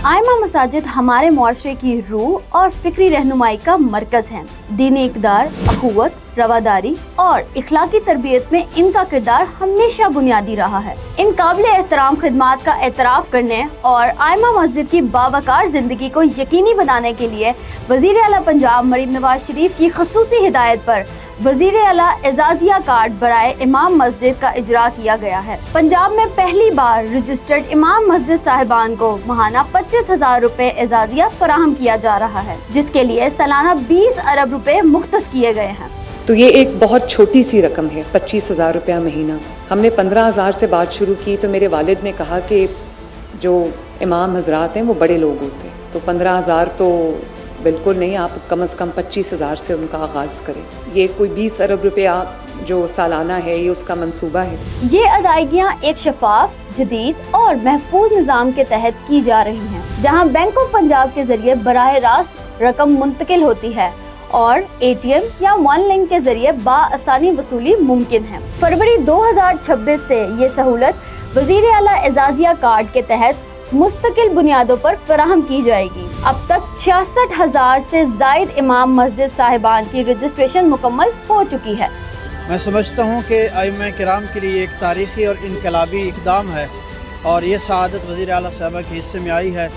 आइमा मसाजिद हमारे मुआशरे की रूह और फिक्री रहनुमाई का मरकज हैं। दीनी इक़दार, अखुवत, रवादारी और इखलाकी तरबियत में इनका किरदार हमेशा बुनियादी रहा है। इन काबिल एहतराम खिदमात का एतराफ़ करने और आइमा मस्जिद की बावकार ज़िंदगी को यकीनी बनाने के लिए वज़ीर आला पंजाब मरीम नवाज शरीफ की ख़ुसूसी हिदायत पर वज़ीर आला एजाज़िया कार्ड बराए इमाम मस्जिद का इजरा किया गया है। पंजाब में पहली बार रजिस्टर्ड इमाम मस्जिद साहिबान को माहाना 25,000 रुपए एजाज़िया फराहम किया जा रहा है, जिसके लिए सालाना 20 अरब रुपए मुख्तस किए गए हैं। तो ये एक बहुत छोटी सी रकम है, 25,000 रुपया महीना। हमने 15,000 से बात शुरू की तो मेरे वालिद ने कहा कि जो इमाम हजरात हैं वो बड़े लोग होते हैं, तो 15,000 तो बिल्कुल नहीं, आप कम से कम 25,000 से उनका आगाज़ करें। ये कोई 20 अरब रुपया जो सालाना है ये उसका मंसूबा है। ये अदायगियाँ एक शफाफ, जदीद और महफूज निज़ाम के तहत की जा रही हैं, जहाँ बैंक ऑफ पंजाब के जरिए बराह रास्त रकम मुंतकिल होती है और ATM या वन लिंक के जरिए बाआसानी वसूली मुमकिन है। फरवरी 2026 से ये सहूलत वज़ीर आला एजाज़िया कार्ड के तहत मुस्तकिल बुनियादों पर फराहम की जाएगी। अब तक 66,000 से जायद इमाम मस्जिद साहिबान की रजिस्ट्रेशन मुकम्मल हो चुकी है। मैं समझता हूँ कि आइमा किराम के लिए एक तारीख़ी और इनकलाबी इक़दाम है और ये सआदत वज़ीर आला साहबा के हिस्से में आई है।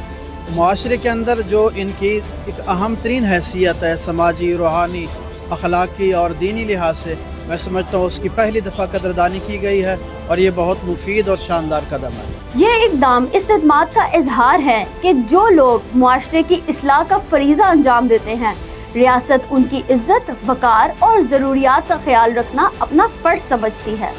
मुआशरे के अंदर जो इनकी एक अहम तरीन हैसियत है समाजी, रूहानी, अखलाकी और दीनी लिहाज से, मैं समझता हूँ उसकी पहली दफ़ा कदरदानी की गई है और ये बहुत मुफीद और शानदार कदम है। ये इक़दाम इस खिदमत का इजहार है कि जो लोग मुआशरे की इस्लाह का फरीज़ा अंजाम देते हैं, रियासत उनकी इज्जत, वक़ार और ज़रूरियात का ख्याल रखना अपना फ़र्ज़ समझती है।